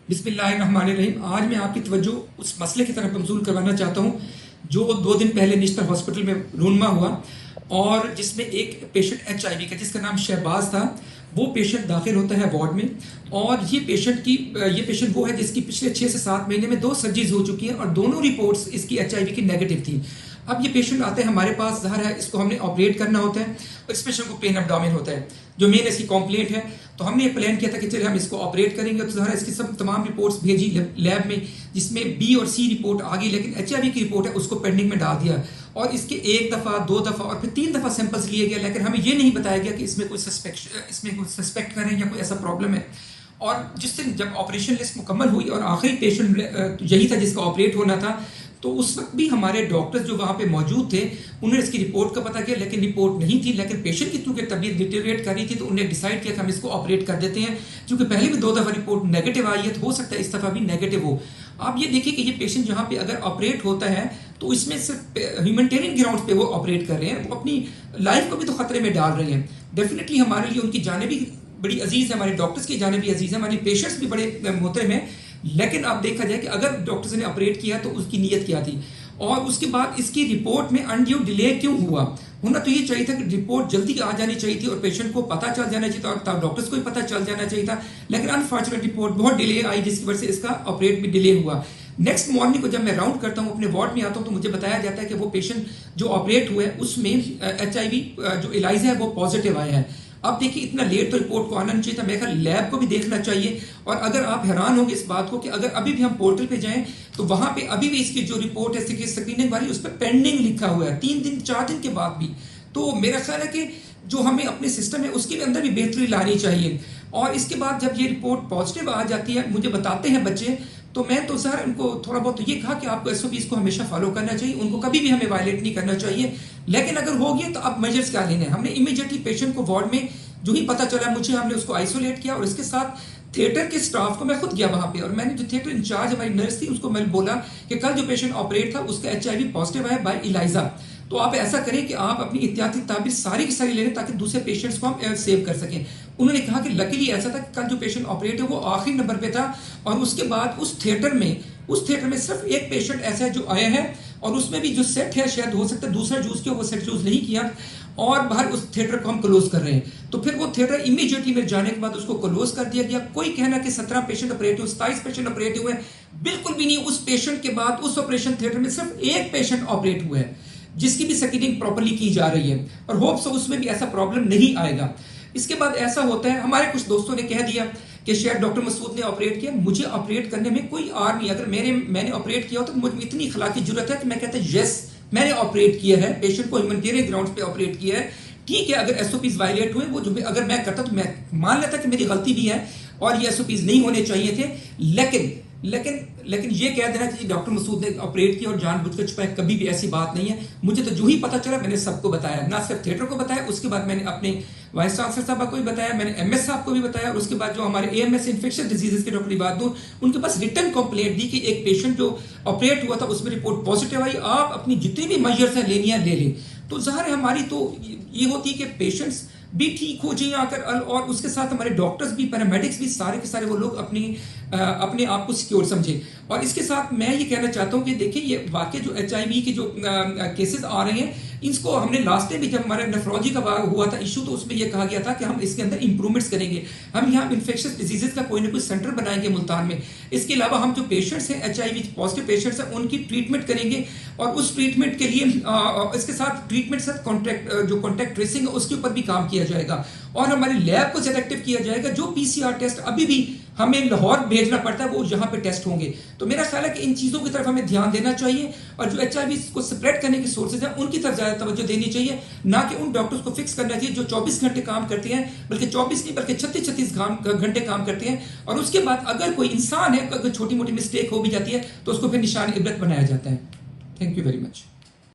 बिस्मिल्लाहिर्रहमानिर्रहीम। आज मैं आपकी तवज्जो उस मसले की तरफ मबसूल करवाना चाहता हूँ जो 2 दिन पहले नेशनल हॉस्पिटल में रूनमा हुआ और जिसमें एक पेशेंट HIV का जिसका नाम शहबाज था, वो पेशेंट दाखिल होता है वार्ड में। और ये पेशेंट वो है जिसकी पिछले 6 से 7 महीने में 2 सर्जरीज हो चुकी हैं और दोनों रिपोर्ट्स इसकी HIV की नेगेटिव थी। अब ये पेशेंट आते हैं हमारे पास, ज़ाहिर है इसको हमने ऑपरेट करना होता है और इस पेशेंट को पेन एब्डोमेन होता है जो मेन इसकी कॉम्प्लेंट है। तो हमने ये प्लान किया था कि चलिए हम इसको ऑपरेट करेंगे। तो ज़ाहिर इसकी सब तमाम रिपोर्ट्स भेजी लैब में, जिसमें B और C रिपोर्ट आ गई, लेकिन HIV की रिपोर्ट है उसको पेंडिंग में डाल दिया। और इसके 1 दफ़ा 2 दफ़ा और फिर 3 दफ़ा सैंपल्स लिए गए, लेकिन हमें ये नहीं बताया गया कि इसमें कोई सस्पेक्ट करें या कोई ऐसा प्रॉब्लम है। और जिस दिन जब ऑपरेशन लिस्ट मुकम्मल हुई और आखिरी पेशेंट यही था जिसका ऑपरेट होना था, तो उस वक्त भी हमारे डॉक्टर्स जो वहाँ पे मौजूद थे उन्होंने इसकी रिपोर्ट का पता किया, लेकिन रिपोर्ट नहीं थी। लेकिन पेशेंट की क्योंकि तबीयत डिटेरियोरेट कर रही थी तो उन्होंने डिसाइड किया कि हम इसको ऑपरेट कर देते हैं, क्योंकि पहले भी 2 दफ़ा रिपोर्ट नेगेटिव आई है, तो हो सकता है इस दफ़ा भी नेगेटिव हो। आप ये देखिए कि ये पेशेंट जहाँ पे अगर ऑपरेट होता है तो इसमें सिर्फ ह्यूमैनिटेरियन ग्राउंड्स पे वो ऑपरेट कर रहे हैं, वो अपनी लाइफ को भी तो खतरे में डाल रहे हैं। डेफिनेटली हमारे लिए उनकी जाने भी बड़ी अजीज है, हमारे डॉक्टर्स की जाने भी अजीज है, हमारे पेशेंट्स भी बड़े मोहतरम हैं। लेकिन अब देखा जाए कि अगर डॉक्टर्स ने ऑपरेट किया तो उसकी नीयत क्या थी और उसके बाद इसकी रिपोर्ट में अनड्यू डिले क्यों हुआ। होना तो ये चाहिए था कि रिपोर्ट जल्दी आ जानी चाहिए थी और पेशेंट को पता चल जाना चाहिए था और डॉक्टर्स को भी पता चल जाना चाहिए था, लेकिन अनफॉर्चुनेट रिपोर्ट बहुत डिले आई जिसकी वजह से इसका ऑपरेट भी डिले हुआ। नेक्स्ट मॉर्निंग को जब मैं राउंड करता हूँ, अपने वार्ड में आता हूँ, तो मुझे बताया जाता है कि वो पेशेंट जो ऑपरेट हुआ है उसमें HIV जो इलाइजा है वो पॉजिटिव आया है। अब देखिए इतना लेट तो रिपोर्ट को आना नहीं चाहिए था, मेरे ख्याल लैब को भी देखना चाहिए। और अगर आप हैरान होंगे इस बात को कि अगर अभी भी हम पोर्टल पे जाएं तो वहां पे अभी भी इसकी जो रिपोर्ट है स्क्रीनिंग वाली उस पर पेंडिंग लिखा हुआ है 3 दिन 4 दिन के बाद भी। तो मेरा ख्याल है कि जो हमें अपने सिस्टम है उसके अंदर भी बेहतरी लानी चाहिए। और इसके बाद जब ये रिपोर्ट पॉजिटिव आ जाती है, मुझे बताते हैं बच्चे, तो मैं तो सर उनको थोड़ा बहुत तो ये कहा कि आपको SOPs को हमेशा फॉलो करना चाहिए, उनको कभी भी हमें वायलेट नहीं करना चाहिए। लेकिन अगर हो गया तो अब मेजर्स क्या लेने हैं। हमने इमीडिएटली पेशेंट को वार्ड में जो ही पता चला मुझे, हमने उसको आइसोलेट किया और इसके साथ थिएटर के स्टाफ को मैं खुद गया वहां पे और मैंने जो थिएटर इंचार्ज हमारी नर्स थी उसको मैंने बोला कि कल जो पेशेंट ऑपरेट था उसका HIV पॉजिटिव आया बाय इलाइजा, तो आप ऐसा करें कि आप अपनी एहतियाती तदबीर सारी की सारी ले लें ताकि दूसरे पेशेंट्स को हम सेव कर सकें। उन्होंने कहा कि लकीली ऐसा था कि कल जो पेशेंट ऑपरेट है वो आखिरी नंबर पे था और उसके बाद उस थिएटर में सिर्फ एक पेशेंट ऐसा है जो आया है और उसमें भी जो सेट है शायद हो सकता है दूसरा चूज किया, वो सेट चूज नहीं किया और बाहर उस थिएटर को हम क्लोज कर रहे हैं। तो फिर वो थिएटर इमीडिएटली मेरे जाने के बाद उसको क्लोज कर दिया गया। कोई कहना कि 17 पेशेंट ऑपरेटिव 27 पेशेंट ऑपरेटिव हुए, बिल्कुल भी नहीं। उस पेशेंट के बाद उस ऑपरेशन थिएटर में सिर्फ एक पेशेंट ऑपरेट हुआ है जिसकी भी स्क्रीनिंग प्रॉपर्ली की जा रही है और होप सो उसमें भी ऐसा प्रॉब्लम नहीं आएगा। इसके बाद ऐसा होता है, हमारे कुछ दोस्तों ने कह दिया कि शायद डॉक्टर मसूद ने ऑपरेट किया। मुझे ऑपरेट करने में कोई आर नहीं। अगर मैंने ऑपरेट किया हो तो मुझे इतनी अखलाकी जरूरत है कि मैं कहता यस मैंने ऑपरेट किया है, पेशेंट को ह्यूमैनिटेरियन ग्राउंड्स पे ऑपरेट किया है। ठीक है, अगर SOPs वायलेट हुए, वो जो अगर मैं करता तो मैं मान लेता कि मेरी गलती भी है और ये SOPs नहीं होने चाहिए थे। लेकिन ये कह देना कि डॉक्टर मसूद ने ऑपरेट किया और जानबूझकर छुपाया, कभी भी ऐसी बात नहीं है। मुझे तो जो ही पता चला मैंने सबको बताया, ना सिर्फ थिएटर को बताया, उसके बाद मैंने अपने वाइस चांसलर साहब को भी बताया, मैंने MS साहब को भी बताया और उसके बाद जो हमारे AMS इन्फेक्शन डिजीजेस के डॉक्टर इबादुर, उनके पास रिटर्न कंप्लेंट दी कि एक पेशेंट जो ऑपरेट हुआ था उसमें रिपोर्ट पॉजिटिव आई, आप अपनी जितनी भी मेजर्स हैं लेनी है ले लें। तो ज़ाहिर है हमारी तो ये होती है कि पेशेंट्स भी ठीक हो जाए आकर और उसके साथ हमारे डॉक्टर्स भी, पैरामेडिक्स भी, सारे के सारे वो लोग अपने आप को सिक्योर समझे। और इसके साथ मैं ये कहना चाहता हूँ कि देखिए ये वाकई जो HIV के जो केसेस आ रहे हैं इसको हमने लास्ट टाइम भी जब हमारे नेफ्रोलॉजी का हुआ था इशू तो उसमें यह कहा गया था कि हम इसके अंदर इंप्रूवमेंट्स करेंगे। हम यहाँ इन्फेक्शियस डिजीजेस का कोई ना कोई सेंटर बनाएंगे मुल्तान में। इसके अलावा हम जो पेशेंट्स हैं HIV पॉजिटिव पेशेंट्स हैं उनकी ट्रीटमेंट करेंगे और उस ट्रीटमेंट के लिए इसके साथ ट्रीटमेंट से कॉन्टैक्ट ट्रेसिंग है उसके ऊपर भी काम किया जाएगा और हमारी लैब को ज्यादा एक्टिव किया जाएगा। जो PCR टेस्ट अभी भी हमें लाहौर भेजना पड़ता है वो यहाँ पे टेस्ट होंगे। तो मेरा ख्याल है कि इन चीज़ों की तरफ हमें ध्यान देना चाहिए और जो HIV को स्प्रेड करने की सोर्सेज हैं उनकी तरफ ज़्यादा तवज्जो देनी चाहिए, ना कि उन डॉक्टर्स को फिक्स करना चाहिए जो 24 घंटे काम करते हैं, बल्कि 24 नहीं बल्कि 36 घंटे काम करते हैं। और उसके बाद अगर कोई इंसान है, अगर छोटी मोटी मिस्टेक हो भी जाती है तो उसको फिर निशान इबरत बनाया जाता है। Thank you very much.